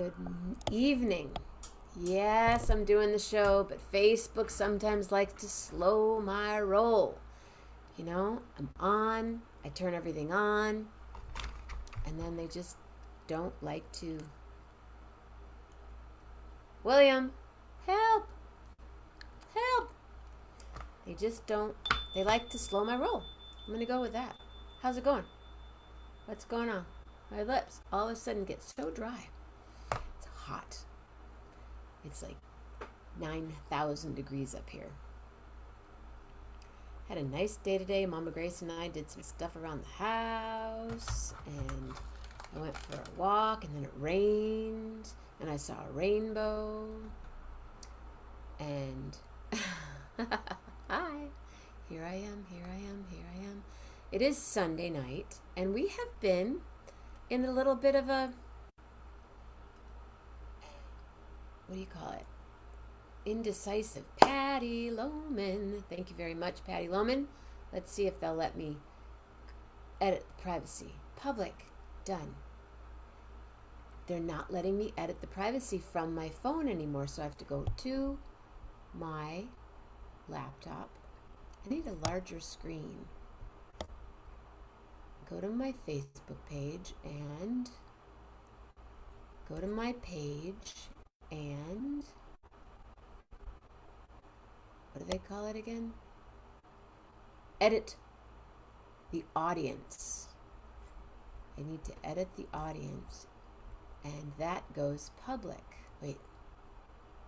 Good evening. Yes, I'm doing the show, but Facebook sometimes likes to slow my roll. I'm on, I turn everything on, and then they just don't like to. William, help! Help! They just don't, they like to slow my roll. I'm going to go with that. How's it going? What's going on? My lips all of a sudden get so dry. It's hot. It's like 9,000 degrees up here. Had a nice day today. Mama Grace and I did some stuff around the house, and I went for a walk, and then it rained, and I saw a rainbow. And hi, here I am. It is Sunday night, and we have been in a little bit of a, what do you call it? Indecisive. Patty Loman. Thank you very much, Patty Loman. Let's see if they'll let me edit the privacy. Public. Done. They're not letting me edit the privacy from my phone anymore, so I have to go to my laptop. I need a larger screen. Go to my Facebook page and go to my page and what do they call it again? Edit the audience. I need to edit the audience, and that goes public. Wait,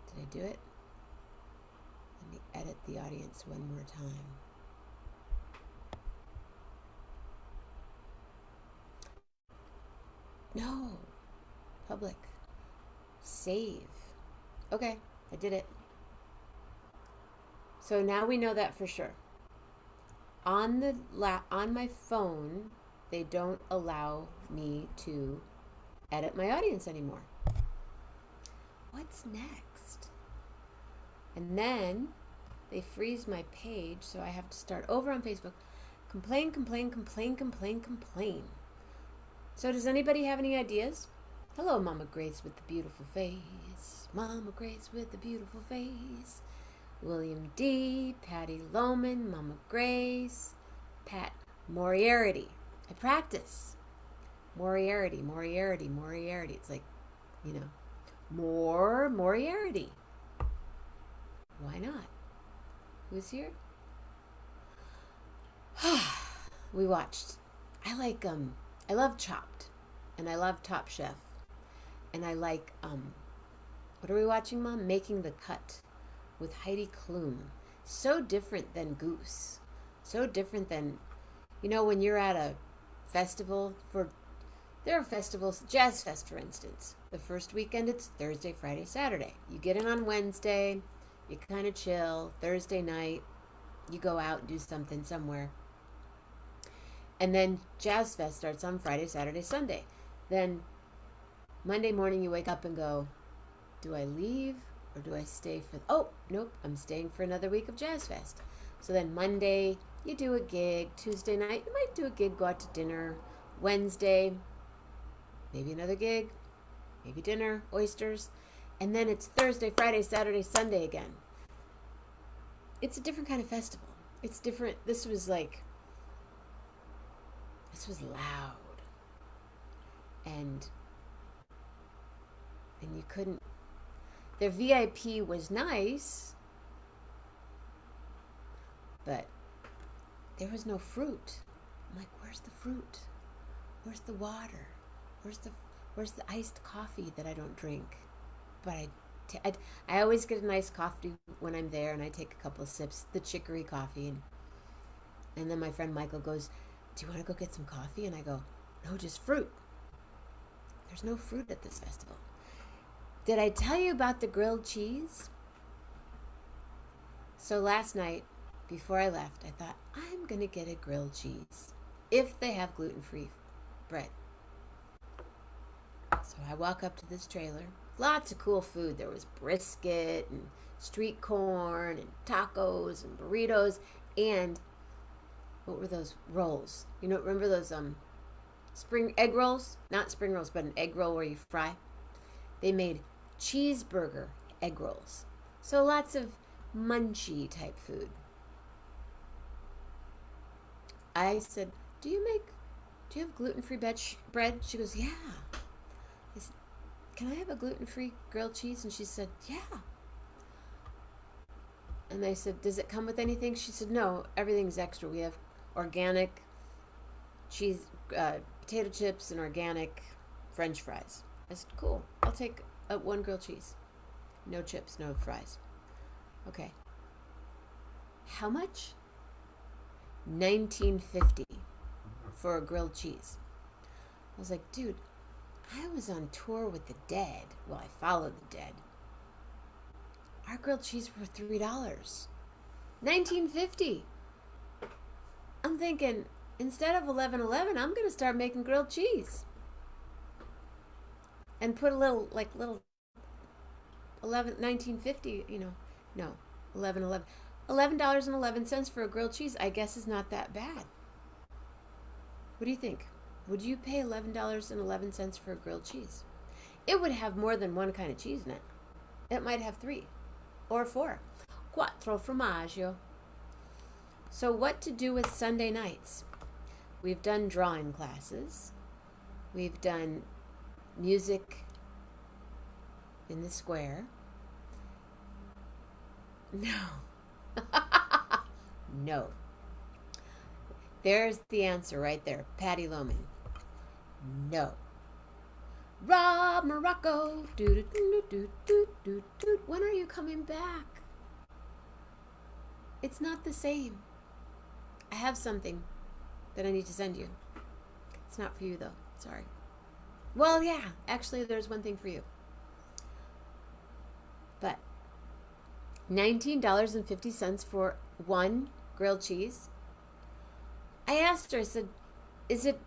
did I do it? Let me edit the audience one more time. No, public. Save. Okay, I did it. So now we know that for sure. On my phone, they don't allow me to edit my audience anymore. What's next? And then they freeze my page, so I have to start over on Facebook. Complain. So does anybody have any ideas? Hello, Mama Grace with the beautiful face. Mama Grace with the beautiful face. William D, Patty Loman, Mama Grace, Pat Moriarty. I practice. Moriarty. It's like, more Moriarty. Why not? Who's here? We watched. I love Chopped, and I love Top Chef, and I like, what are we watching, Mom? Making the Cut with Heidi Klum. So different than Goose. So different than, when you're at a festival there are festivals, Jazz Fest, for instance. The first weekend, it's Thursday, Friday, Saturday. You get in on Wednesday, you kind of chill. Thursday night, you go out and do something somewhere. And then Jazz Fest starts on Friday, Saturday, Sunday. Then Monday morning you wake up and go, do I leave or do I stay for... Oh, nope, I'm staying for another week of Jazz Fest. So then Monday you do a gig. Tuesday night you might do a gig, go out to dinner. Wednesday, maybe another gig, maybe dinner, oysters. And then it's Thursday, Friday, Saturday, Sunday again. It's a different kind of festival. It's different. This was loud, and you couldn't. Their VIP was nice, but there was no fruit. I'm like, where's the fruit? Where's the water? Where's the iced coffee that I don't drink? But I always get a nice coffee when I'm there, and I take a couple of sips, the chicory coffee, and then my friend Michael goes, do you want to go get some coffee? And I go, no, just fruit. There's no fruit at this festival. Did I tell you about the grilled cheese? So last night, before I left, I thought, I'm going to get a grilled cheese if they have gluten-free bread. So I walk up to this trailer. Lots of cool food. There was brisket and street corn and tacos and burritos and what were those rolls? Remember those spring egg rolls? Not spring rolls, but an egg roll where you fry. They made cheeseburger egg rolls. So lots of munchy type food. I said, do you have gluten-free bread? She goes, yeah. I said, can I have a gluten-free grilled cheese? And she said, yeah. And I said, does it come with anything? She said, no, everything's extra. We have organic cheese, potato chips, and organic French fries. I said, cool. I'll take one grilled cheese. No chips, no fries. Okay. How much? $19.50 for a grilled cheese. I was like, dude, I was on tour with the Dead. Well, I followed the Dead. Our grilled cheese were $3. $19.50. I'm thinking, instead of 11.11, I'm going to start making grilled cheese. And put a little 19.50, no, 11.11. $11.11 for a grilled cheese, I guess, is not that bad. What do you think? Would you pay $11.11 for a grilled cheese? It would have more than one kind of cheese in it. It might have 3 or 4. Quattro formaggio. So what to do with Sunday nights? We've done drawing classes. We've done music in the square. No. No. There's the answer right there. Patty Loman. No. Rob Morocco. When are you coming back? It's not the same. I have something that I need to send you. It's not for you, though. Sorry. Well, yeah. Actually, there's one thing for you. But $19.50 for one grilled cheese. I asked her, I said, is it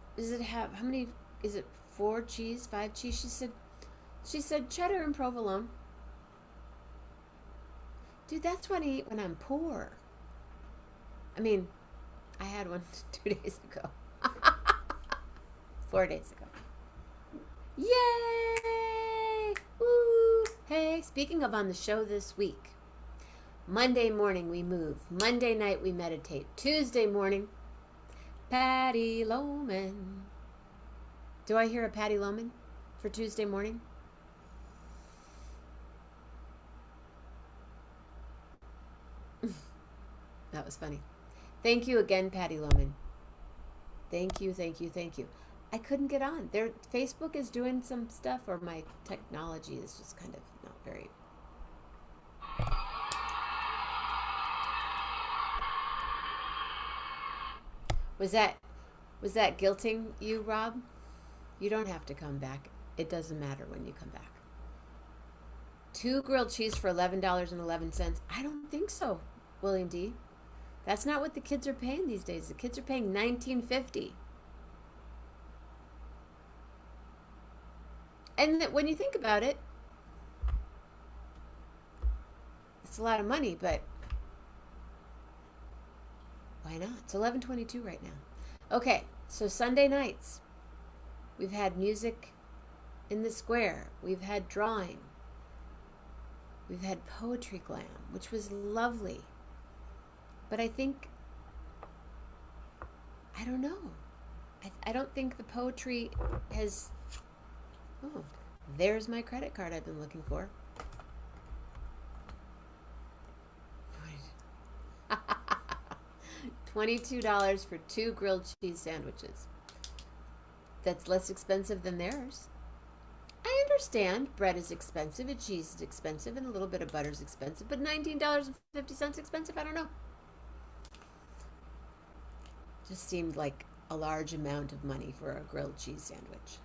4 cheese, 5 cheese? She said cheddar and provolone. Dude, that's what I eat when I'm poor. I mean, I had one 2 days ago. 4 days ago. Yay! Woo! Hey, speaking of on the show this week, Monday morning we move. Monday night we meditate. Tuesday morning, Patty Loman. Do I hear a Patty Loman for Tuesday morning? That was funny. Thank you again, Patty Loman. Thank you. I couldn't get on. Facebook is doing some stuff, or my technology is just kind of not very... Was that guilting you, Rob? You don't have to come back. It doesn't matter when you come back. 2 grilled cheese for $11.11. I don't think so, William D. That's not what the kids are paying these days. The kids are paying $19.50. And when you think about it, it's a lot of money, but why not? It's 11:22 right now. Okay, so Sunday nights, we've had music in the square. We've had drawing. We've had poetry glam, which was lovely. But I don't know. I don't think the poetry has... Oh, there's my credit card I've been looking for. $22 for 2 grilled cheese sandwiches. That's less expensive than theirs. I understand bread is expensive and cheese is expensive and a little bit of butter is expensive, but $19.50 expensive? I don't know. Just seemed like a large amount of money for a grilled cheese sandwich.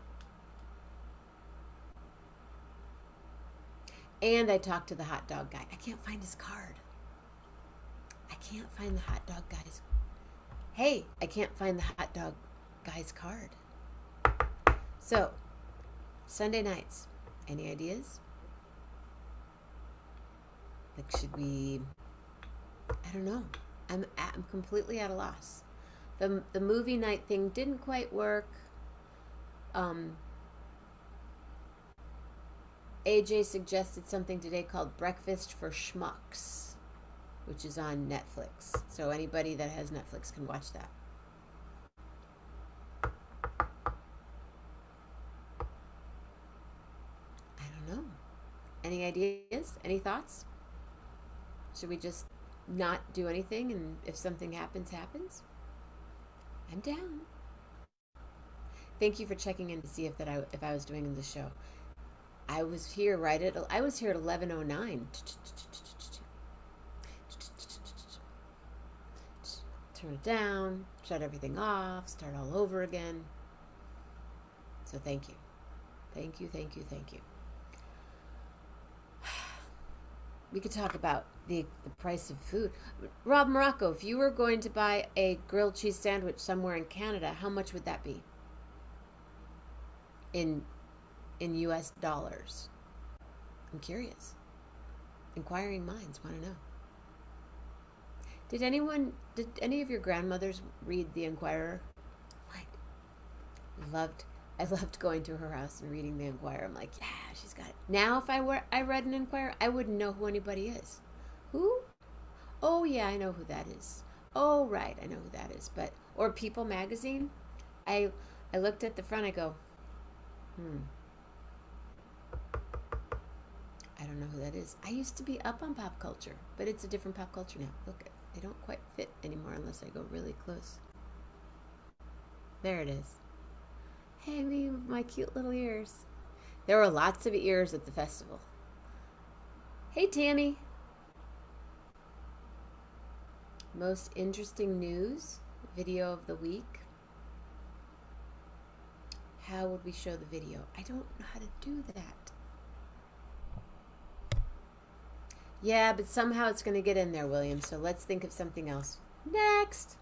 And I talked to the hot dog guy. I can't find his card. I can't find the hot dog guy's... Hey, I can't find the hot dog guy's card. So, Sunday nights. Any ideas? Like, should we... I don't know. I'm completely at a loss. The movie night thing didn't quite work. AJ suggested something today called Breakfast for Schmucks, which is on Netflix. So anybody that has Netflix can watch that. I don't know. Any ideas? Any thoughts? Should we just not do anything, and if something happens, happens? I'm down. Thank you for checking in to see if I was doing the show. I was here at 11:09. Turn it down, shut everything off, start all over again. So thank you. Thank you. We could talk about the price of food. Rob Morocco, if you were going to buy a grilled cheese sandwich somewhere in Canada, how much would that be? In US dollars. I'm curious. Inquiring minds want to know. Did any of your grandmothers read the Inquirer? I loved going to her house and reading the Inquirer. I'm like, yeah, she's got it. Now, if I read an Inquirer, I wouldn't know who anybody is. Who? Oh, yeah, I know who that is. Oh, right, I know who that is. Or People magazine. I looked at the front. I go, I don't know who that is. I used to be up on pop culture, but it's a different pop culture now. Look, they don't quite fit anymore unless I go really close. There it is. Hey, me with my cute little ears. There were lots of ears at the festival. Hey, Tammy. Most interesting news video of the week. How would we show the video? I don't know how to do that. Yeah, but somehow it's going to get in there, William. So let's think of something else. Next.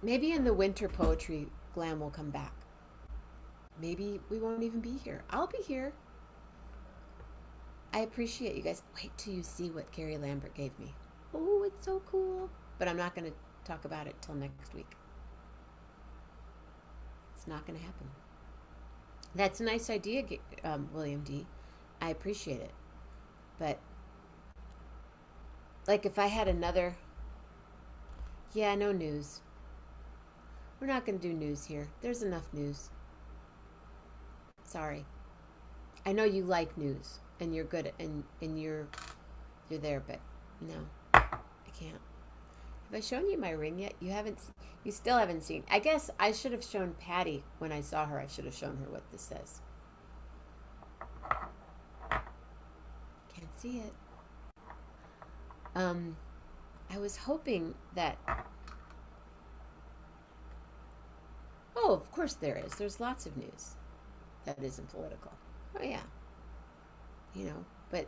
Maybe in the winter poetry, Glam will come back. Maybe we won't even be here. I'll be here. I appreciate you guys. Wait till you see what Carrie Lambert gave me. Oh, it's so cool. But I'm not going to talk about it till next week. It's not going to happen. That's a nice idea, William D. I appreciate it. But, like, if I had another... Yeah, no news. We're not going to do news here. There's enough news. Sorry. I know you like news, and you're good, and you're there, but no, I can't. Have I shown you my ring yet? You still haven't seen. I guess I should have shown Patty when I saw her. I should have shown her what this says. Can't see it. I was hoping that... Oh, of course there is. There's lots of news that isn't political. Oh, yeah. But...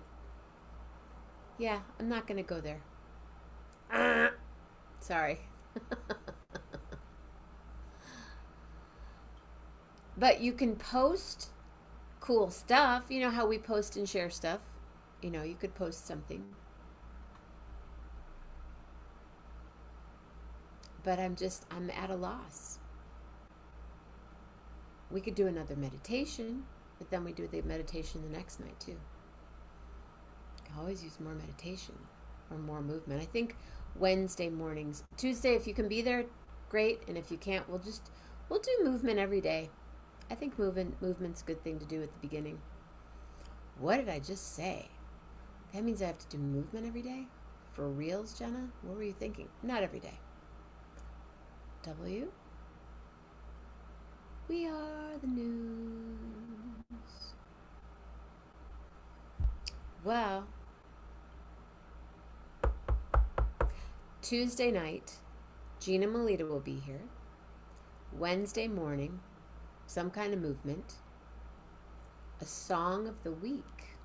Yeah, I'm not going to go there. Sorry. But you can post cool stuff. You know how we post and share stuff? You could post something. But I'm at a loss. We could do another meditation, but then we do the meditation the next night too. I always use more meditation or more movement. I think Wednesday mornings, Tuesday, if you can be there, great. And if you can't, we'll do movement every day. I think movement's a good thing to do at the beginning. What did I just say? That means I have to do movement every day? For reals, Jenna? What were you thinking? Not every day. W? We are the news. Well, Tuesday night, Gina Melita will be here. Wednesday morning, some kind of movement. A song of the week.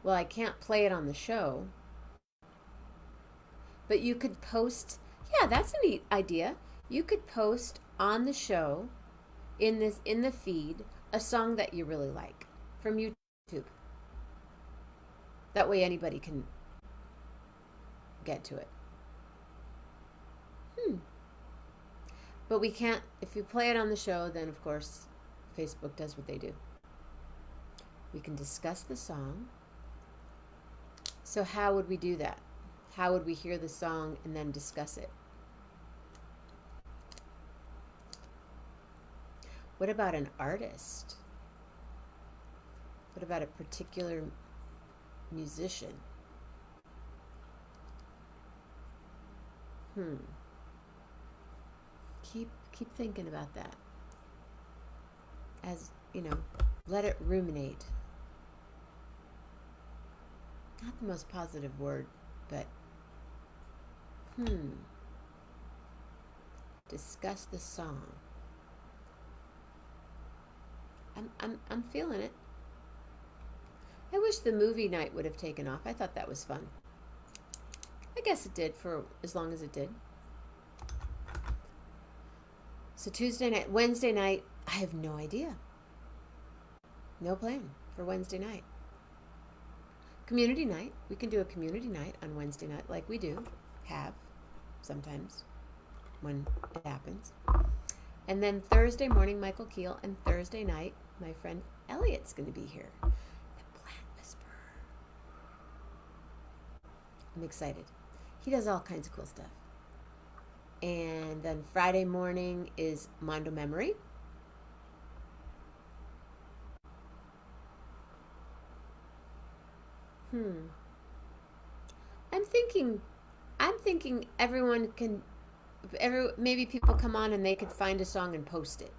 Well, I can't play it on the show. But you could post, yeah, that's a neat idea. You could post on the show, in the feed, a song that you really like from YouTube. That way anybody can get to it. But we can't, if you play it on the show, then of course Facebook does what they do. We can discuss the song. So how would we do that? How would we hear the song and then discuss it? What about an artist? What about a particular musician? Keep thinking about that. As, let it ruminate. Not the most positive word, but discuss the song. I'm feeling it. I wish the movie night would have taken off. I thought that was fun. I guess it did for as long as it did. So Tuesday night, Wednesday night, I have no idea. No plan for Wednesday night. Community night. We can do a community night on Wednesday night like we do, have, sometimes, when it happens. And then Thursday morning, Michael Keel, and Thursday night, my friend Elliot's going to be here. The Plant Whisperer. I'm excited. He does all kinds of cool stuff. And then Friday morning is Mondo Memory. I'm thinking everyone can, maybe people come on and they could find a song and post it.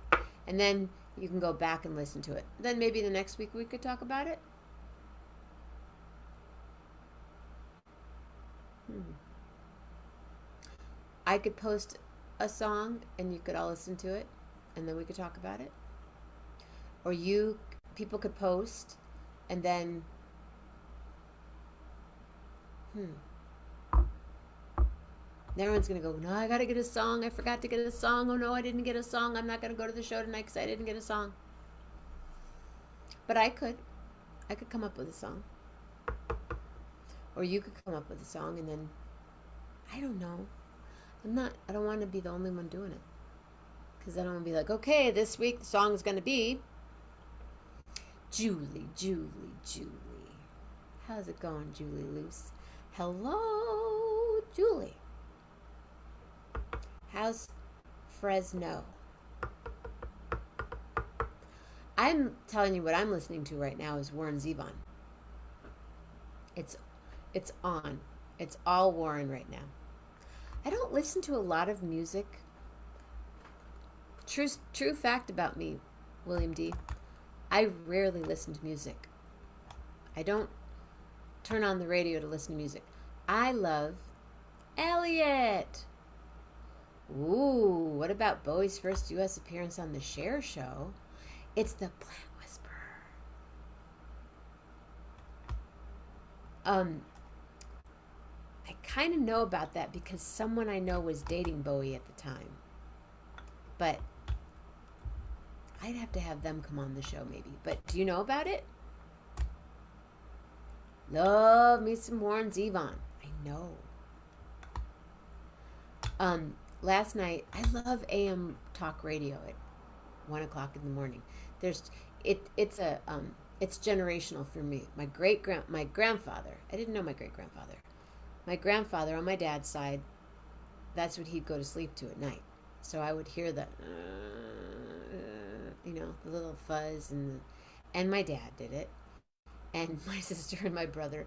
And then you can go back and listen to it. Then maybe the next week we could talk about it. I could post a song and you could all listen to it and then we could talk about it. Or people could post and then everyone's going to go, no, I got to get a song. I forgot to get a song. Oh, no, I didn't get a song. I'm not going to go to the show tonight because I didn't get a song. But I could come up with a song. Or you could come up with a song and then, I don't know. I don't want to be the only one doing it. Because then I'm going to be like, okay, this week the song is going to be Julie. How's it going, Julie Luce? Hello, Julie. How's Fresno? I'm telling you what I'm listening to right now is Warren Zevon. It's on. It's all Warren right now. I don't listen to a lot of music. True fact about me, William D. I rarely listen to music. I don't turn on the radio to listen to music. I love Elliot. Ooh, what about Bowie's first U.S. appearance on the Cher Show? It's the Plant Whisperer. I kind of know about that because someone I know was dating Bowie at the time. But I'd have to have them come on the show maybe. But do you know about it? Love me some Warren Zevon. I know. Last night, I love AM talk radio at 1 o'clock in the morning. It's generational for me. My grandfather, I didn't know my great-grandfather. My grandfather on my dad's side, that's what he'd go to sleep to at night. So I would hear the little fuzz, and my dad did it. And my sister and my brother,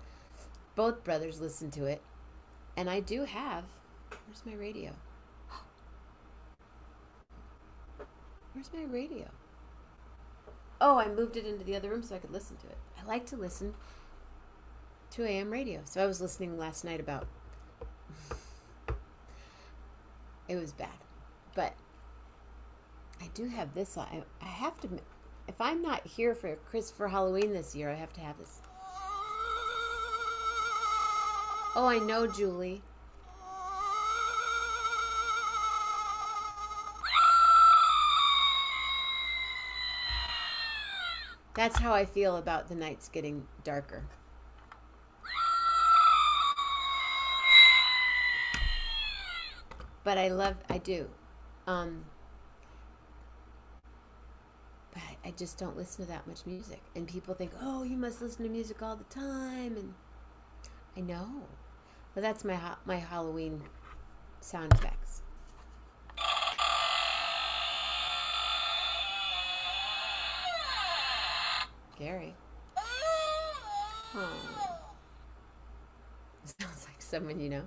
both brothers listened to it. And I do have, where's my radio? Where's my radio? Oh, I moved it into the other room so I could listen to it. I like to listen to AM radio. So I was listening last night about, it was bad. But I do have this. I have to, if I'm not here for Halloween this year, I have to have this. Oh, I know, Julie. That's how I feel about the nights getting darker. but I do. Um, but I just don't listen to that much music. And people think, oh, you must listen to music all the time. And I know. But that's my Halloween sound effects. Gary. Oh. Sounds like someone you know.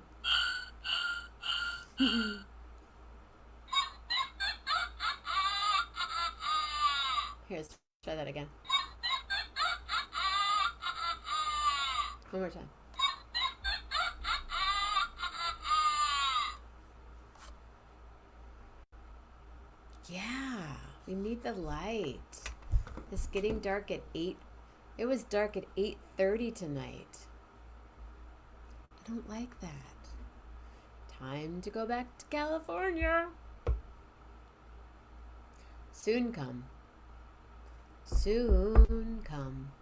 Here, let's try that again. One more time. Yeah, we need the light. It's getting dark at 8. It was dark at 8:30 tonight. I don't like that. Time to go back to California. Soon come. Soon come.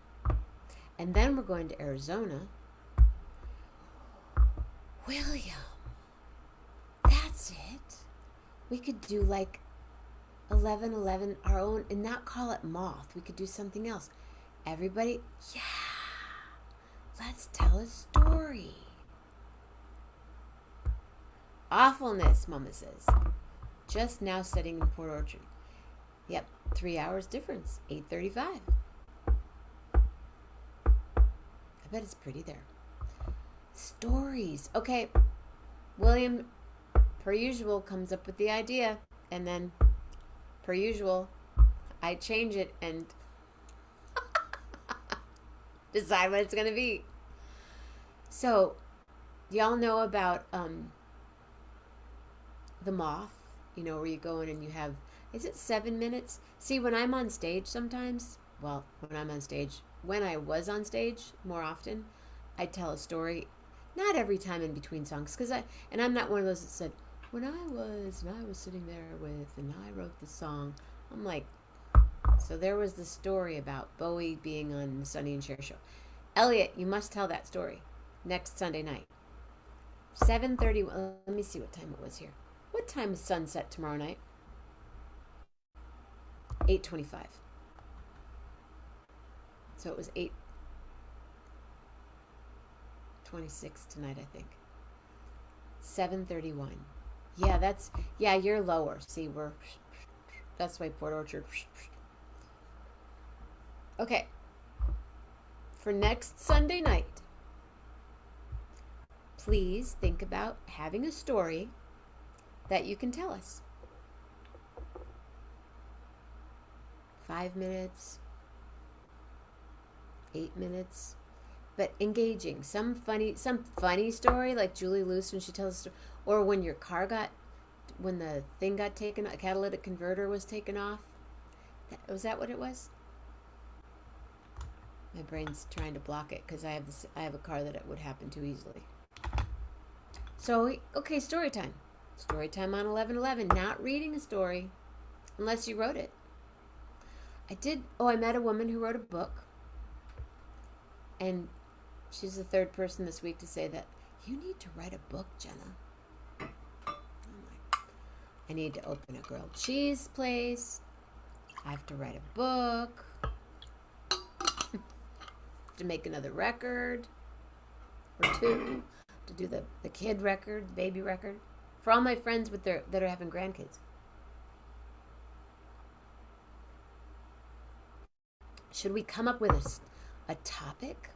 And then we're going to Arizona. William, that's it. We could do like 11:11 our own and not call it Moth. We could do something else. Everybody, yeah. Let's tell a story. Awfulness, Mama says. Just now setting in Port Orchard. Yep, 3 hours difference. 8:35. I bet it's pretty there. Stories. Okay, William, per usual, comes up with the idea, and then, per usual, I change it and decide what it's going to be. So, y'all know about the Moth, where you go in and you have, is it 7 minutes? See, when I'm on stage sometimes, when I was on stage more often, I tell a story, not every time in between songs, and I'm not one of those that said, when I was sitting there and I wrote the song. I'm like, so there was the story about Bowie being on the Sonny and Cher show. Elliot, you must tell that story next Sunday night. 7:30. Let me see what time it was here. What time is sunset tomorrow night? 8:25. So it was 8:26 tonight, I think. 7:31. Yeah, you're lower. See, that's why Port Orchard. Okay. For next Sunday night, please think about having a story that you can tell us. 5 minutes, 8 minutes, but engaging. Some funny story, like Julie Luce when she tells a story, or when the thing got taken, a catalytic converter was taken off. Was that what it was? My brain's trying to block it because I have a car that it would happen to easily. So, okay, story time. Story time on 11:11. Not reading a story unless you wrote it. I met a woman who wrote a book. And she's the third person this week to say that, you need to write a book, Jenna. I'm like, I need to open a grilled cheese place. I have to write a book. To make another record or two, to do the kid record, the baby record, for all my friends that are having grandkids. Should we come up with a topic,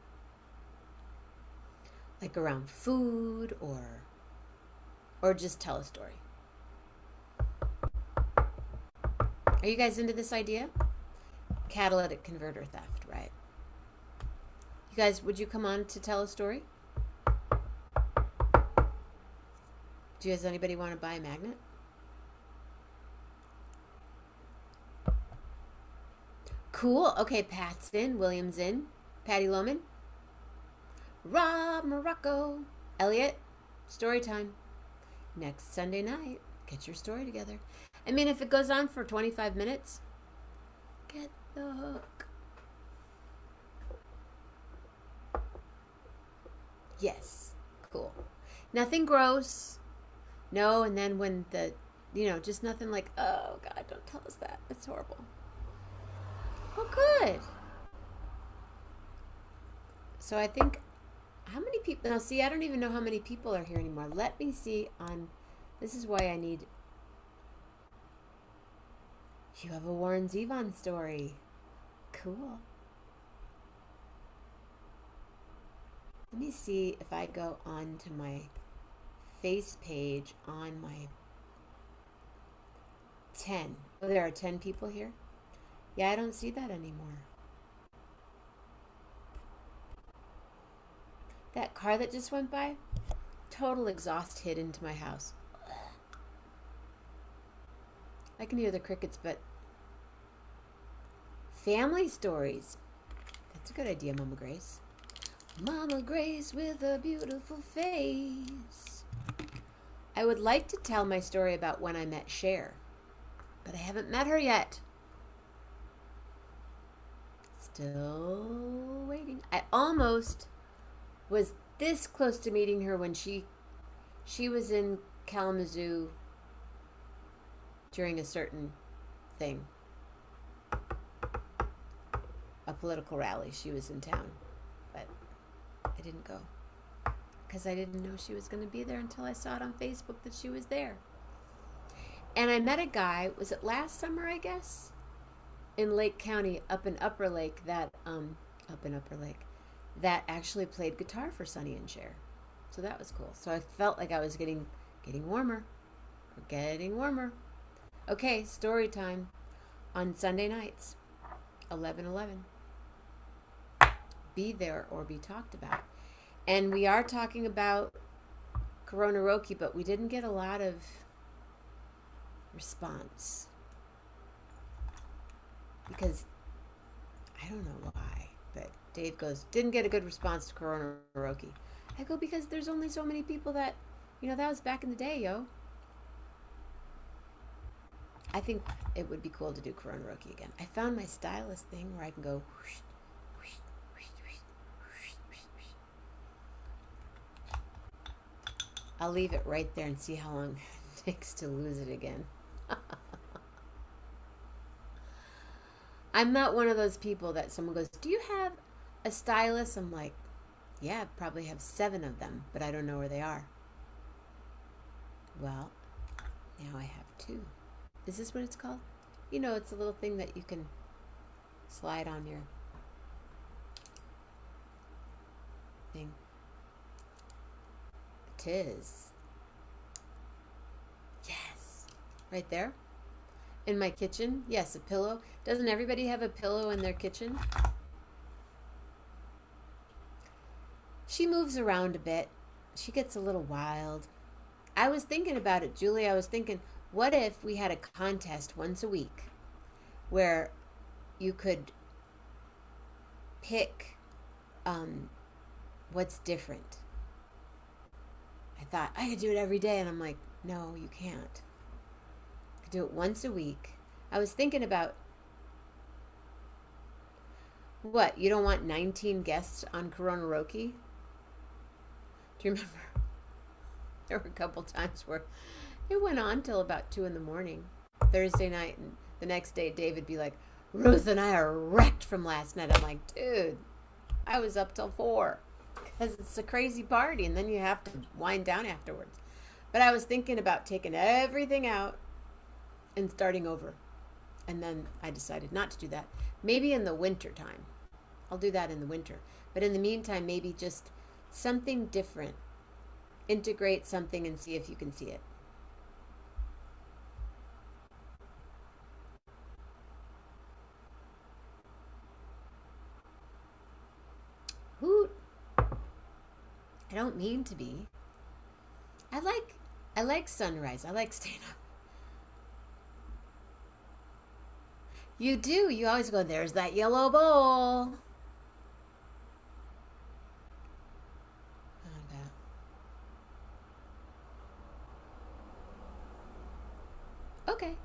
like around food, or just tell a story? Are you guys into this idea? Catalytic converter theft, right? You guys, would you come on to tell a story? Does anybody want to buy a magnet? Cool. Okay, Pat's in. William's in. Patty Loman. Rob Morocco. Elliot. Story time. Next Sunday night. Get your story together. I mean, if it goes on for 25 minutes, get the hook. Yes. Cool. Nothing gross. No, and then when just nothing like, oh God, don't tell us that. It's horrible. Oh, good. So I think, how many people, now see, I don't even know how many people are here anymore. Let me see this is why I need, you have a Warren Zevon story. Cool. Let me see if I go on to my face page on my 10. Oh, there are 10 people here? Yeah, I don't see that anymore. That car that just went by, total exhaust hit into my house. I can hear the crickets, but family stories. That's a good idea, Mama Grace. Mama Grace with a beautiful face. I would like to tell my story about when I met Cher, but I haven't met her yet. Still waiting. I almost was this close to meeting her when she was in Kalamazoo during a certain thing, a political rally. She was in town, but I didn't go because I didn't know she was going to be there until I saw it on Facebook that she was there. And I met a guy, was it last summer, I guess, in Lake County, up in Upper Lake, that actually played guitar for Sonny and Cher. So that was cool. So I felt like I was getting warmer. We're getting warmer. Okay, story time on Sunday nights, 11:11. Be there or be talked about. And we are talking about Coronaroki, but we didn't get a lot of response. Because I don't know why, but Dave goes, didn't get a good response to Coronaroki. I go, because there's only so many people that, that was back in the day, yo. I think it would be cool to do Coronaroki again. I found my stylus thing where I can go whoosh, whoosh, whoosh, whoosh, whoosh, whoosh, whoosh. I'll leave it right there and see how long it takes to lose it again. I'm not one of those people that someone goes, do you have a stylus? I'm like, yeah, I probably have 7 of them, but I don't know where they are. Well, now I have 2. Is this what it's called? It's a little thing that you can slide on your thing. It is. Yes. Right there. In my kitchen. Yes, a pillow. Doesn't everybody have a pillow in their kitchen? She moves around a bit. She gets a little wild. I was thinking about it, Julie. I was thinking, what if we had a contest once a week where you could pick what's different? I thought I could do it every day, and I'm like, no, you can't. I could do it once a week. I was thinking about, what, you don't want 19 guests on Coronaroki? Do you remember? There were a couple times where it went on till about 2 a.m, Thursday night, and the next day Dave would be like, Ruth and I are wrecked from last night. I'm like, dude, I was up till 4 because it's a crazy party, and then you have to wind down afterwards. But I was thinking about taking everything out and starting over, and then I decided not to do that. Maybe in the winter time. I'll do that in the winter. But in the meantime, maybe just something different. Integrate something and see if you can see it. Hoot. I don't mean to be. I like sunrise. I like staying up. You do. You always go, there's that yellow bowl. Okay.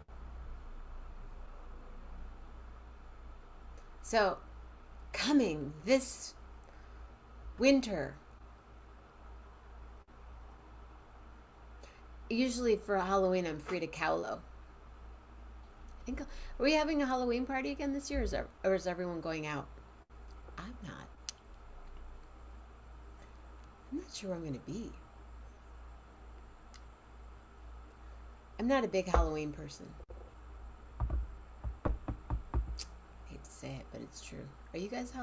So, coming this winter, Usually for Halloween, I'm free to Cowlow. I think. Are we having a Halloween party again this year, or is everyone going out? I'm not. I'm not sure where I'm going to be. I'm not a big Halloween person. I hate to say it, but it's true. Are you guys?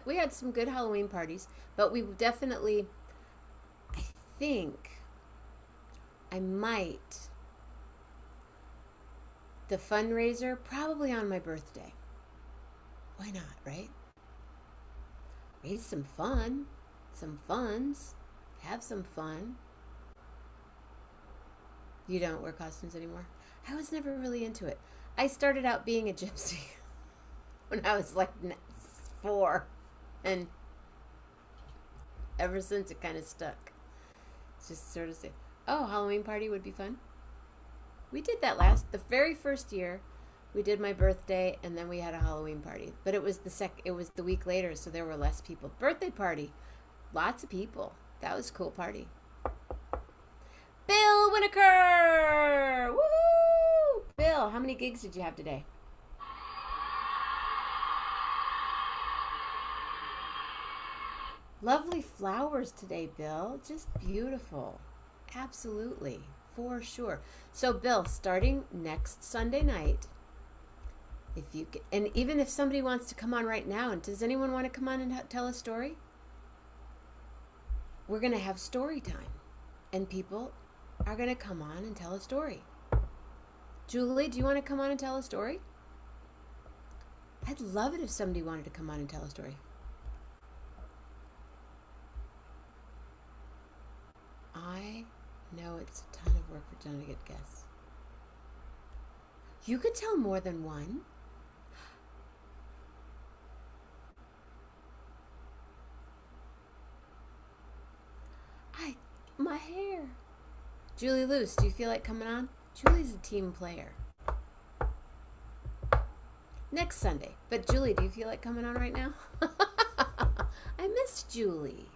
We had some good Halloween parties, but we definitely. I think I might the fundraiser probably on my birthday. Why not, right? Raise some fun, some funds, have some fun. You don't wear costumes anymore? I was never really into it. I started out being a gypsy when I was like 4, and ever since it kind of stuck. It's just sort of say, oh, Halloween party would be fun. We did that the very first year. We did my birthday, and then we had a Halloween party. But it was it was the week later, so there were less people. Birthday party, lots of people. That was a cool party. Bill Winokur! Woohoo! Bill, how many gigs did you have today? Lovely flowers today, Bill. Just beautiful. Absolutely. For sure. So, Bill, starting next Sunday night, if you can, and even if somebody wants to come on right now, and does anyone want to come on and tell a story? We're going to have story time, and people are going to come on and tell a story. Julie, do you want to come on and tell a story? I'd love it if somebody wanted to come on and tell a story. I know it's a ton of work for Jenna to get guests. You could tell more than one. My hair. Julie Luce, do you feel like coming on? Julie's a team player. Next Sunday. But Julie, do you feel like coming on right now? I miss Julie.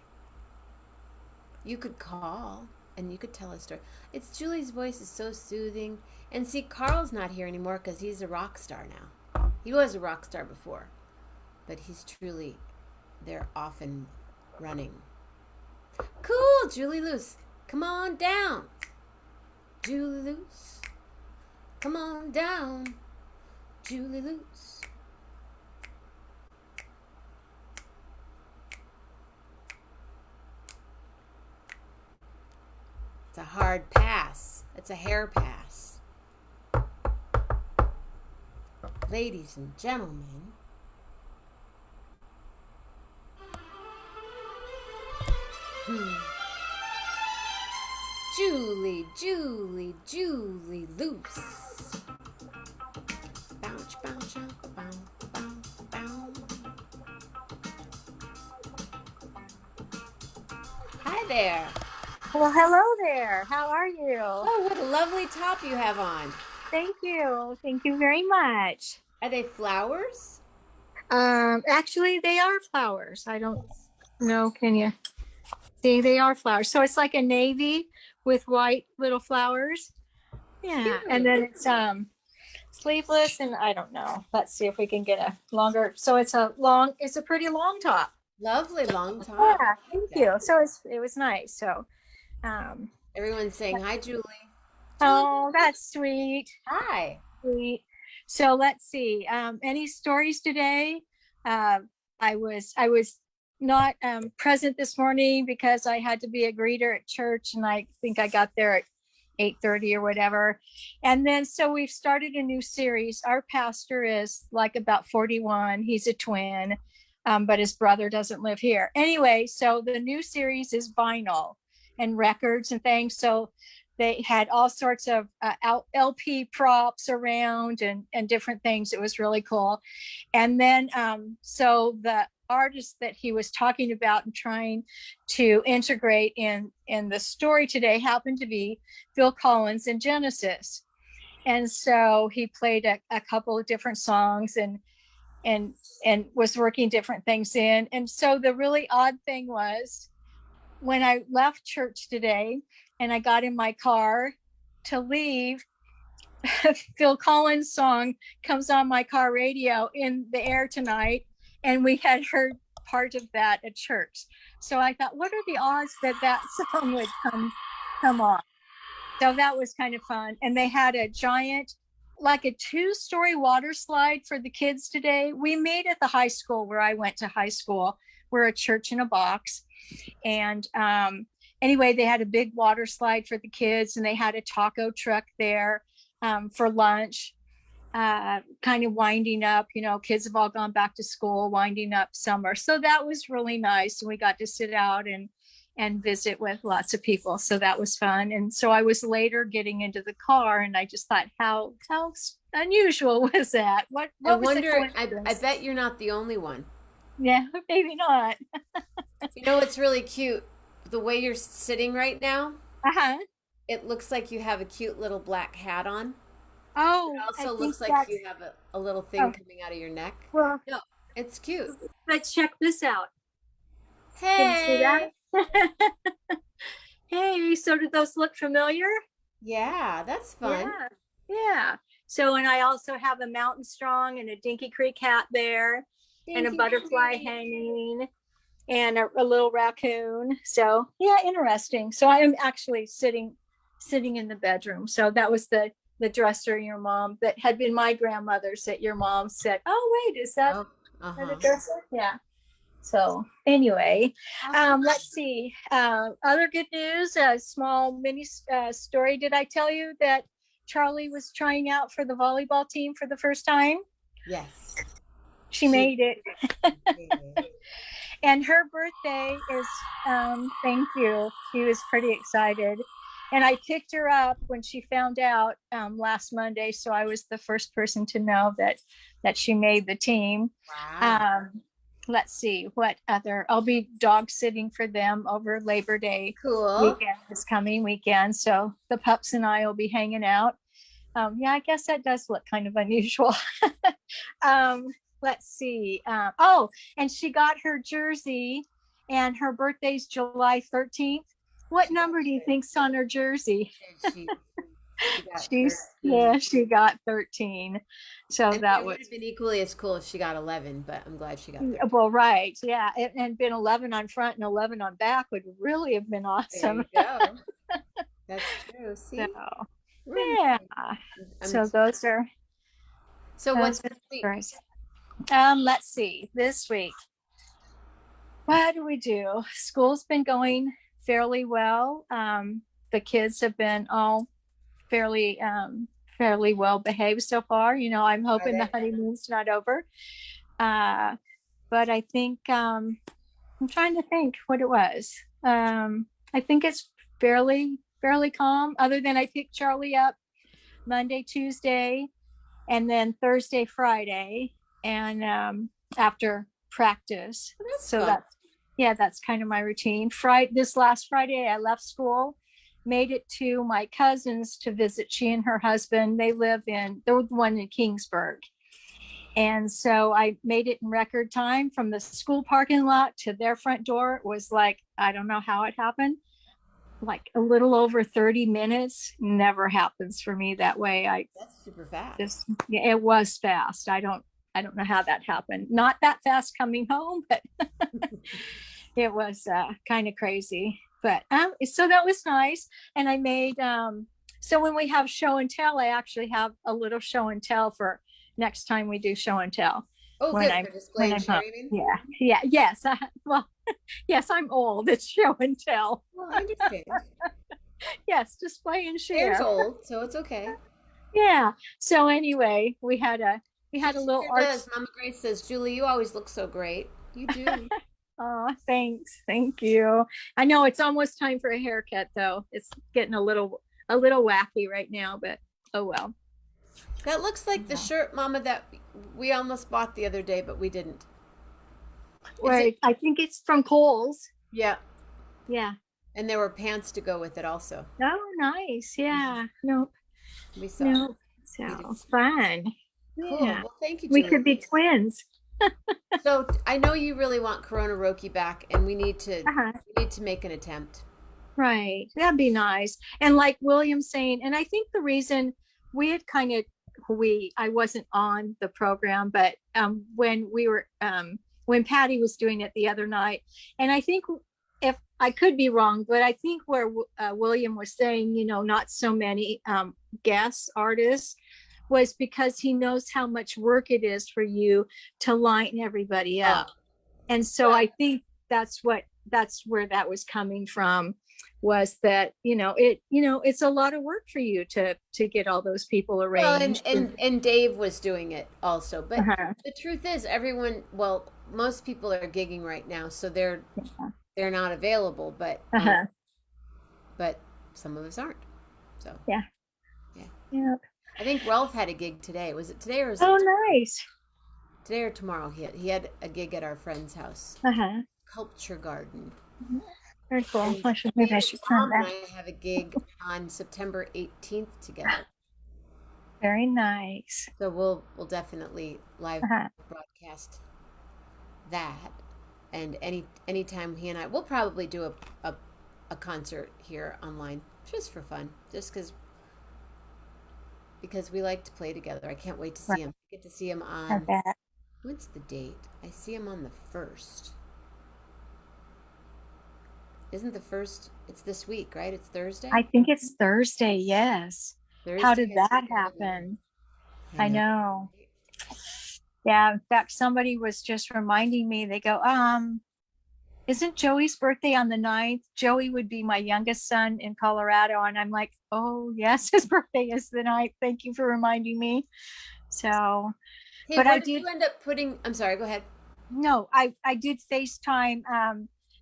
You could call and you could tell a story. It's Julie's voice is so soothing. And see, Carl's not here anymore because he's a rock star now. He was a rock star before, but they're often running. Cool, Julie Luce. Come on down. Julie Luce. Come on down. Julie Luce. It's a hard pass. It's a hair pass. Ladies and gentlemen. Julie Luce. Bounce, bounce, bounce, bounce, bounce. Hi there. Well, hello there. How are you? Oh, what a lovely top you have on. Thank you. Thank you very much. Are they flowers? Actually, they are flowers. I don't know. Can you see? They are flowers. So it's like a navy with white little flowers. Yeah. Cute. And then it's sleeveless, and I don't know. Let's see if we can get a longer. So it's a pretty long top. Lovely long top. Yeah, thank you. So it was nice. So everyone's saying hi, Julie. Oh, that's sweet. Hi. Sweet. So let's see. Any stories today? I was not present this morning because I had to be a greeter at church, and I think I got there at 8:30 or whatever. And then so we've started a new series. Our pastor is like about 41. He's a twin, but his brother doesn't live here. Anyway, so the new series is vinyl and records and things. So they had all sorts of LP props around and different things. It was really cool. And then so the artist that he was talking about and trying to integrate in the story today happened to be Phil Collins in Genesis. And so he played a couple of different songs and was working different things in. And so the really odd thing was when I left church today and I got in my car to leave, Phil Collins' song comes on my car radio in the air tonight, and we had heard part of that at church. So I thought, what are the odds that that song would come on? So that was kind of fun. And they had a giant, like a 2-story water slide for the kids today. We made at the high school where I went to high school. We're a church in a box. And anyway, they had a big water slide for the kids, and they had a taco truck there for lunch, kind of winding up, kids have all gone back to school, winding up summer. So that was really nice. And we got to sit out and visit with lots of people. So that was fun. And so I was later getting into the car, and I just thought, how unusual was that? What I was wonder, I bet you're not the only one. Yeah, maybe not. It's really cute. The way you're sitting right now, Uh-huh. it looks like you have a cute little black hat on. Oh, It I also think looks like that's, you have a little thing oh, coming out of your neck. well, No, it's cute. let's check this out. Can you see Hey. that? Hey, so did those look familiar? Yeah, that's fun. Yeah, yeah. So, and I also have a Mountain Strong and a Dinky Creek hat there, and a Thank you. butterfly hanging, and a little raccoon. So, yeah, interesting. So I am actually sitting in the bedroom. So that was the dresser your mom, that had been my grandmother's, that your mom said, oh, wait, is that Oh, the uh-huh. dresser? Yeah. So anyway, Awesome. let's see. Other good news, a small mini story. Did I tell you that Charlie was trying out for the volleyball team for the first time? Yes. She made it. did. And her birthday is, thank you. She was pretty excited. And I picked her up when she found out last Monday. So I was the first person to know that she made the team. Wow. Let's see what other, I'll be dog sitting for them over Labor Day Cool. weekend, this coming weekend. So the pups and I will be hanging out. Yeah, I guess that does look kind of unusual. Let's see. And she got her jersey, and her birthday's July 13th. What number do you think's on her jersey? She got 13. She got 13. So that would was, have been equally as cool if she got 11, but I'm glad she got 13. well, right. Yeah. And been 11 on front and 11 on back would really have been awesome. There you go. That's true. See? So, yeah. So those are. So what's this week? Let's see. This week, what do we do? School's been going fairly well. The kids have been all fairly well behaved so far. I'm hoping the honeymoon's not over. But I think I'm trying to think what it was. I think it's fairly calm, other than I picked Charlie up Monday, Tuesday, and then Thursday, Friday, and after practice. So fun. that's kind of my routine. This last Friday, I left school, made it to my cousin's to visit. She and her husband, they're the one in Kingsburg. And so I made it in record time from the school parking lot to their front door. It was like, I don't know how it happened, like a little over 30 minutes. Never happens for me that way. That's super fast. It was fast. I don't know how that happened. Not that fast coming home, but it was kind of crazy. But so that was nice. And I made, so when we have show and tell, I actually have a little show and tell for next time we do show and tell. Oh, good. For display and show, you mean? Yeah. Yes. Yes, I'm old. It's show and tell. Well, I understand. Yes, display and share. Hair's old, so it's okay. Yeah. So anyway, we had a little art. Mama Grace says, Julie, you always look so great. You do. Oh, thanks. Thank you. I know it's almost time for a haircut, though. It's getting a little wacky right now, but oh well. That looks like the shirt, Mama, that we almost bought the other day, but we didn't. Right. I think it's from Kohl's. Yeah. Yeah. And there were pants to go with it also. Oh, nice. Yeah. Nope. We saw. Nope. So fun. Cool. Yeah. Well, thank you, Julie. We could be twins. So I know you really want Corona Roki back, and Uh-huh. we need to make an attempt. Right. That'd be nice. And like William saying, and I think the reason we had kind of I wasn't on the program, but when we were when Patty was doing it the other night, and I think if I could be wrong, but I think where William was saying, not so many guest artists was because he knows how much work it is for you to line everybody Uh, up. And so well, I think that's where that was coming from, was that it's a lot of work for you to get all those people well, and, arranged. and and Dave was doing it also, but Uh-huh, the truth is, most people are gigging right now, so they're not available, uh-huh, but some of us aren't. So yeah, yeah, yeah. I think Ralph had a gig today. Was it today or is Oh, it nice. today or tomorrow? He had a gig at our friend's house, Uh-huh. Culture Garden. Very cool. And Maybe I should plan Mom and that. I have a gig on September 18th together. Very nice. So we'll definitely live Uh-huh. broadcast that. And anytime he and I we'll probably do a concert here online just for fun. Just because we like to play together. I can't wait to see Right. him. I get to see him I on bet. what's the date? I see him on the first. Isn't the first it's this week, right? It's Thursday? I think it's Thursday. Yes. How Thursday did is that the 11th. happen? I I know. know. Yeah. In fact, somebody was just reminding me, they go, isn't Joey's birthday on the 9th? Joey would be my youngest son in Colorado. And I'm like, oh, yes, his birthday is the 9th. Thank you for reminding me. So, Hey, but where I did did, you end up putting? I'm sorry, go ahead. no, I did FaceTime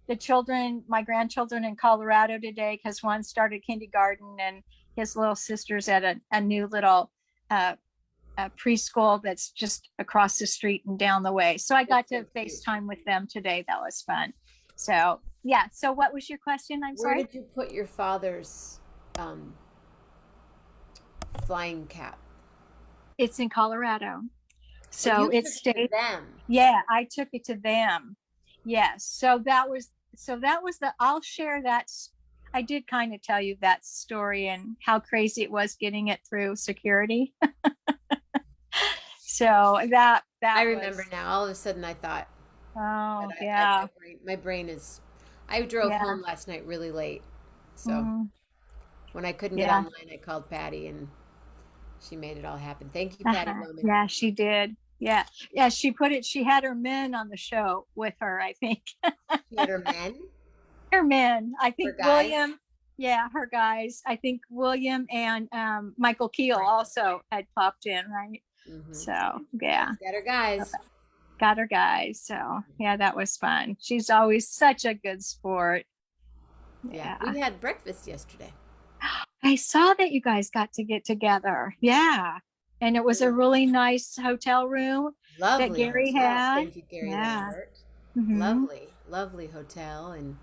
the children, my grandchildren in Colorado today, because one started kindergarten and his little sister's at a new little uh, preschool that's just across the street and down the way. So I That's got so to cute. FaceTime with them today. That was fun. So yeah. So what was your question? I'm Where sorry. did you put your father's um, flying cap? It's in Colorado. Oh, So you it took it to stayed. them. Yeah, I took it to them. Yes. So that was I'll share that. I did kind of tell you that story and how crazy it was getting it through security. So I that remember was, now. All of a sudden, I thought, but oh my yeah. brain is. I drove Yeah. home last night really late, so Mm, when I couldn't get yeah. online, I called Patty and she made it all happen. Thank you, Patty Uh-huh. Bowman. Yeah, she did. Yeah. Yeah, she had her men on the show with her, I think. She had her men, Her men. I her think guys. William, yeah, her guys. I think William and Michael Keel also had popped in, right? Mm-hmm. So Yeah, yeah, she got her guys. got her guys. So yeah, that was fun. She's always such a good sport. Yeah, Yeah. we had breakfast yesterday. I saw that you guys got to get together. Yeah. And it was a really nice hotel room that Lovely Gary hotel. had. Thank you, Gary Yeah. Lambert. Hmm. Lovely, lovely hotel. And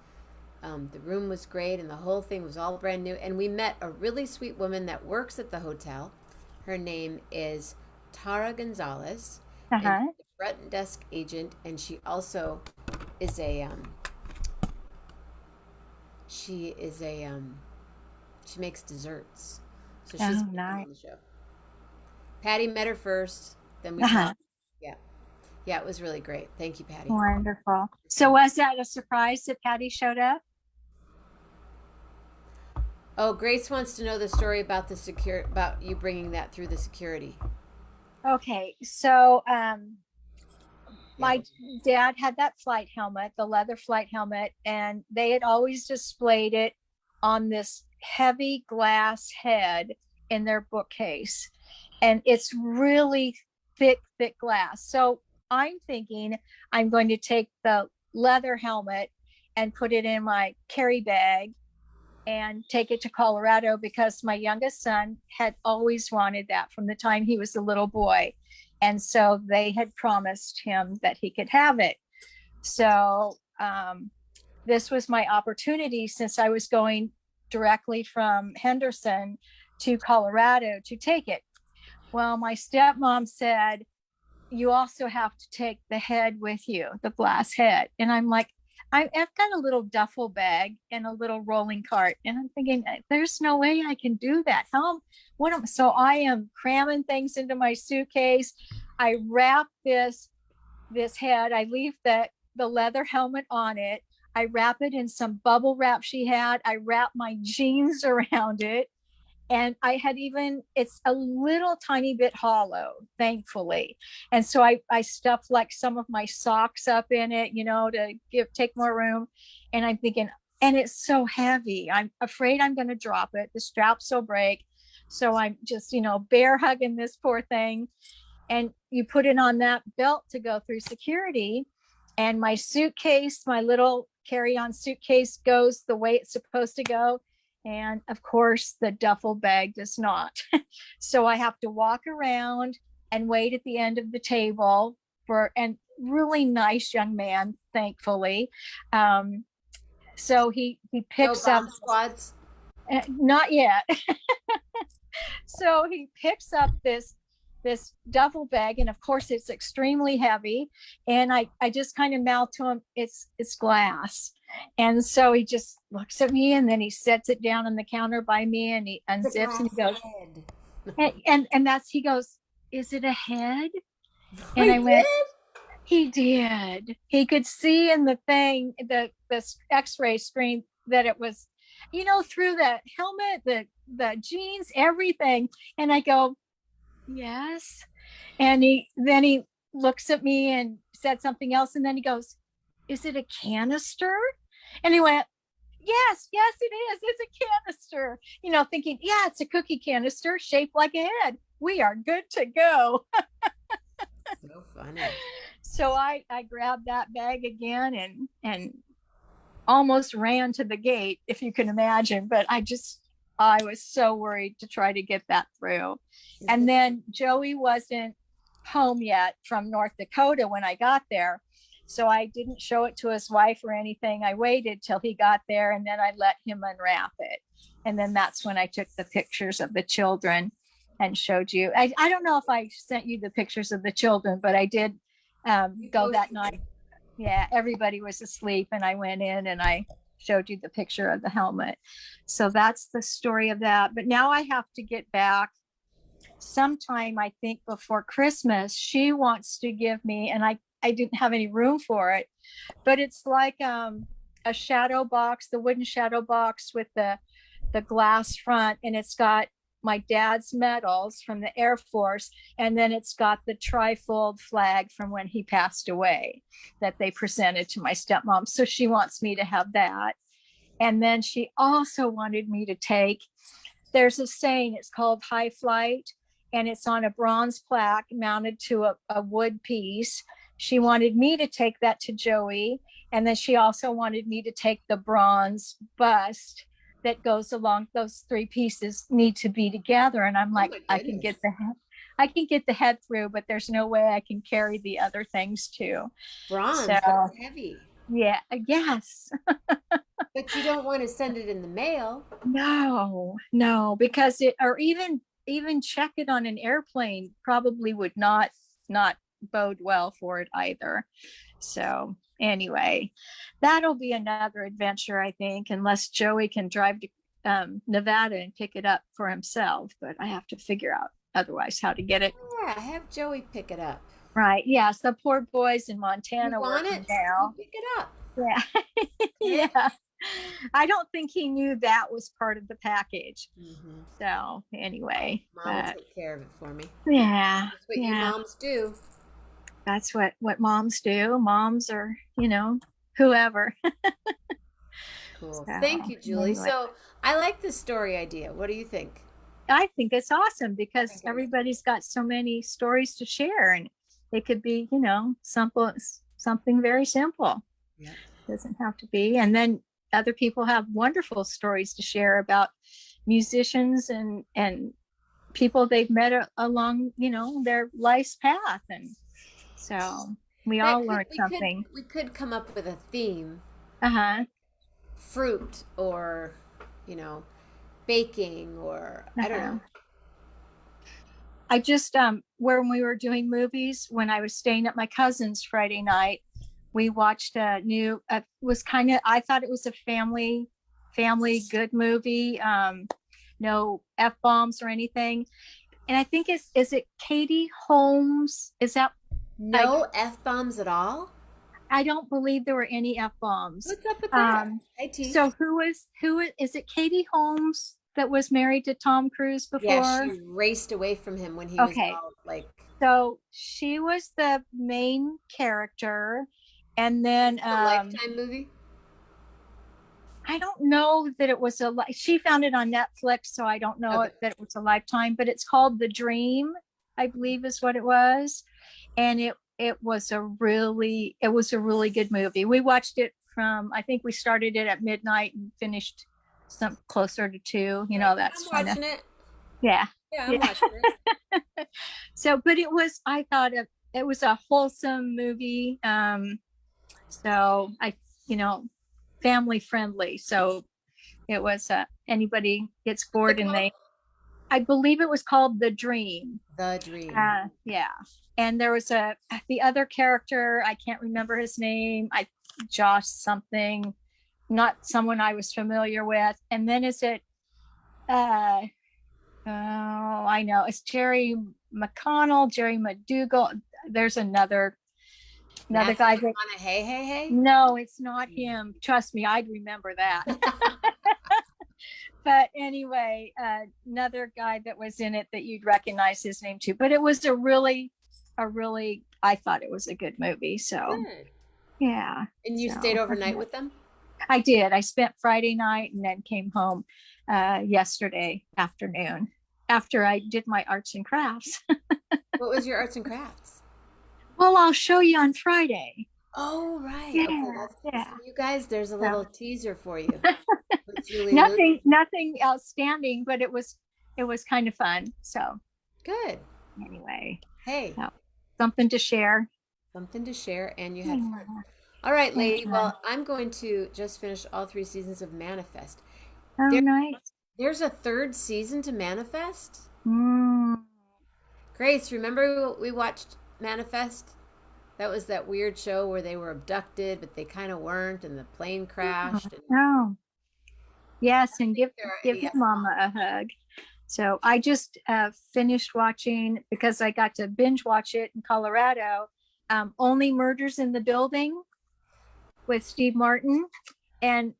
the room was great, and the whole thing was all brand new. And we met a really sweet woman that works at the hotel. Her name is Tara Gonzalez, and Uh-huh. she's a front desk agent. And she also is a she makes desserts. So she's Oh, going to come nice. on the show. Patty met her first, then we Uh-huh. talked. Yeah, yeah, it was really great. Thank you, Patty. Wonderful. So was that a surprise that Patty showed up? Oh, Grace wants to know the story about about you bringing that through the security. Okay. So Yeah. my dad had that flight helmet, the leather flight helmet, and they had always displayed it on this heavy glass head in their bookcase. And it's really thick glass. So I'm thinking I'm going to take the leather helmet and put it in my carry bag and take it to Colorado, because my youngest son had always wanted that from the time he was a little boy. And so they had promised him that he could have it. So this was my opportunity, since I was going directly from Henderson to Colorado, to take it. Well, my stepmom said, you also have to take the head with you, the glass head. And I'm like, I've got a little duffel bag and a little rolling cart. And I'm thinking, there's no way I can do that. So I am cramming things into my suitcase. I wrap this head. I leave the leather helmet on it. I wrap it in some bubble wrap she had. I wrap my jeans around it. And I had it's a little tiny bit hollow, thankfully. And so I stuffed like some of my socks up in it, to take more room. And I'm thinking, and it's so heavy. I'm afraid I'm going to drop it. The straps will break. So I'm just, bear hugging this poor thing. And you put it on that belt to go through security. And my suitcase, my little carry-on suitcase, goes the way it's supposed to go. And of course, the duffel bag does not. So I have to walk around and wait at the end of the table and really nice young man, thankfully. So he No picks up, bomb squads. not yet. So he picks up this duffel bag, and of course it's extremely heavy. And I just kind of mouth to him, it's glass. And so he just looks at me, and then he sets it down on the counter by me, and he It's a unzips and glass he goes, head. he goes, is it a head? And I I went, did. he did. He could see in the thing, the X-ray screen, that it was, through the helmet, the jeans, everything. And I go, yes. And he looks at me and said something else, and then he goes, is it a canister? And he went, yes, it is. It's a canister. Thinking, yeah, it's a cookie canister shaped like a head. We are good to go. So funny. So I grabbed that bag again and almost ran to the gate, if you can imagine. But I was so worried to try to get that through. And then Joey wasn't home yet from North Dakota when I got there. So I didn't show it to his wife or anything. I waited till he got there, and then I let him unwrap it. And then that's when I took the pictures of the children and showed you. I don't know if I sent you the pictures of the children, but I did go that night. Yeah, everybody was asleep, and I went in and I showed you the picture of the helmet. So that's the story of that. But now I have to get back sometime, I think before Christmas. She wants to give me, and I didn't have any room for it, but it's like a shadow box, the wooden shadow box with the glass front, and it's got my dad's medals from the Air Force, and then it's got the trifold flag from when he passed away that they presented to my stepmom. So she wants me to have that. And then she also wanted me to take, there's a saying, it's called High Flight, and it's on a bronze plaque mounted to a wood piece. She wanted me to take that to Joey. And then she also wanted me to take the bronze bust that goes along. Those three pieces need to be together. And I'm like, I can get the head through, but there's no way I can carry the other things too. Bronze, So that's heavy. yeah, yes. But you don't want to send it in the mail. No, because or even check it on an airplane probably would not bode well for it either. So anyway, that'll be another adventure, I think, unless Joey can drive to Nevada and pick it up for himself. But I have to figure out otherwise how to get it. Yeah, have Joey pick it up. Right. Yes. The poor boys in You Montana want working it? You now. pick it up. Yeah. Yeah. Yeah. I don't think he knew that was part of the package. Mm-hmm. So anyway, Mom will take care of it for me. yeah, That's what you yeah, moms do. that's what moms do. Moms are, whoever. Cool. Thank So you, Julie. anyway, So I like this story idea. What do you think? I think it's awesome I because think it is. everybody's got so many stories to share, and it could be, simple, something very simple. Yeah. Doesn't have to be. And then other people have wonderful stories to share about musicians and people they've met along, their life's path. And so we all learn something. We could come up with a theme, Uh-huh. fruit or, you know, baking or I don't Uh-huh. know. I just when we were doing movies, when I was staying at my cousin's Friday night, we watched a new was kind of, I thought it was a family good movie. No F-bombs or anything. And I think is it Katie Holmes? Is that I No F bombs at all? I don't believe there were any F-bombs. What's up with that? Um Hi, T. so who is it Katie Holmes that was married to Tom Cruise Yeah, before? she raced away from him when he was Okay. all like, So she was the main character. And is then it a Lifetime movie? I don't know that it was she found it on Netflix, so I don't know Okay. that it was a Lifetime, but it's called The Dream, I believe is what it was. And it was a really good movie. We watched it from, I think we started it at midnight and finished some closer to 2. Like, I'm That's kind of, watching it. yeah. Yeah, I'm Yeah. watching it. So, but I thought it was a wholesome movie. So you know, family friendly. So it was, anybody gets What's bored it and called? I believe it was called The Dream. The Dream. Yeah. And there was the other character, I can't remember his name. Josh something, not someone I was familiar with. And then is it, uh, oh, I know it's Jerry McConnell, Jerry McDougal. There's another Matthew guy that, McConaughey. no, it's not him. Trust me, I'd remember that. But anyway, another guy that was in it that you'd recognize his name too. But it was I thought it was a good movie. So Good. yeah. And you So stayed overnight with them? I did. I spent Friday night and then came home yesterday afternoon after I did my arts and crafts. What was your arts and crafts? Well, I'll show you on Friday. Oh, right. Okay, Yeah, that's yeah. so you guys, there's a So little teaser for you with Julie Luce. nothing outstanding, but it was kind of fun. So Good. anyway, Hey, so, something to share. something to share, and you had fun. Yeah. All right, lady. Yeah. Well, I'm going to just finish all 3 seasons of Manifest. Oh, There, nice. there's a third season to Manifest. Mm. Grace, remember we watched Manifest? That was that weird show where they were abducted, but they kind of weren't, and the plane crashed. And Oh, yes, I don't and think give there are give any your F mama a bombs. hug. So I just finished watching because I got to binge watch it in Colorado. Only Murders in the Building with Steve Martin and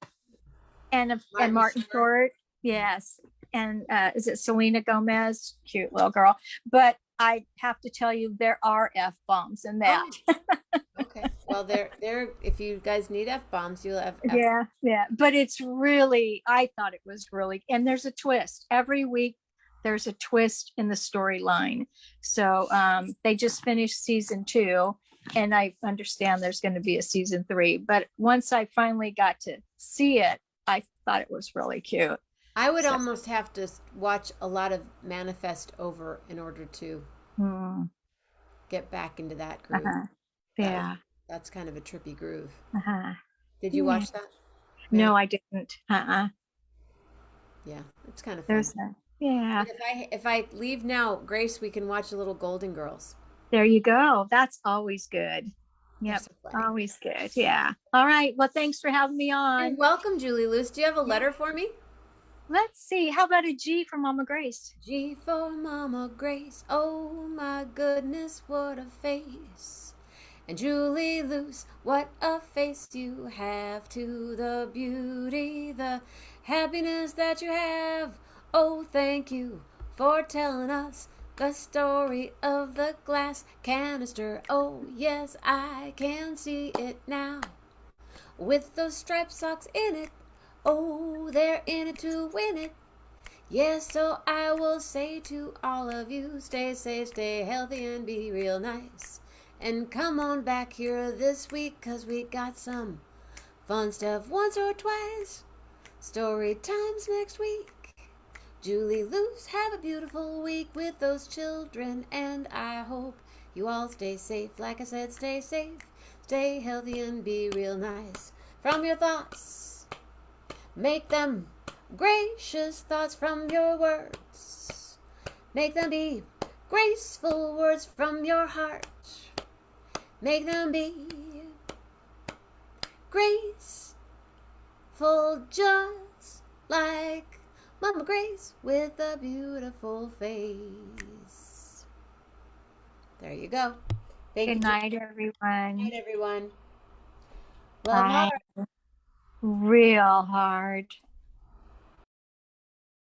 and Martin Martin Short. Short. Yes, and is it Selena Gomez? Cute little girl. But I have to tell you, there are F-bombs in that. Oh, okay. Well, there. If you guys need F bombs, you'll have F. Yeah, yeah. But it's really, I thought it was really, and there's a twist. Every week there's a twist in the storyline. So they just finished season 2, and I understand there's going to be a season 3. But once I finally got to see it, I thought it was really cute. I would So almost have to watch a lot of Manifest over in order to mm, get back into that groove. uh-huh. That was Yeah. that's kind of a trippy groove. Uh-huh. Did you Yeah. watch that? No, Manifest? I didn't. Yeah, it's kind of fun. There's a, yeah. And if I leave now, Grace, we can watch a little Golden Girls. There you go. That's always good. They're Yep. so funny. Always good. Yeah. All right. Well, thanks for having me You're on. welcome, Julie Luce. Do you have a Yeah. letter for me? Let's see. How about a G for Mama Grace? G for Mama Grace. Oh my goodness, what a face. And Julie Luce, what a face you have, to the beauty, the happiness that you have. Oh, thank you for telling us the story of the glass canister. Oh, yes, I can see it now, with those striped socks in it. Oh, they're in it to win it. Yes, so I will say to all of you, stay safe, stay healthy, and be real nice. And come on back here this week, 'cause we got some fun stuff once or twice. Story times next week. Julie Luce, have a beautiful week with those children, and I hope you all stay safe. Like I said, stay safe, stay healthy, and be real nice. From your thoughts, make them gracious thoughts. From your words, make them be Graceful words from your heart, make them be graceful, just like Mama Grace with a beautiful face. There you go. Thank you. Good night, Good everyone. night, everyone. Love Bye. hard. Real hard.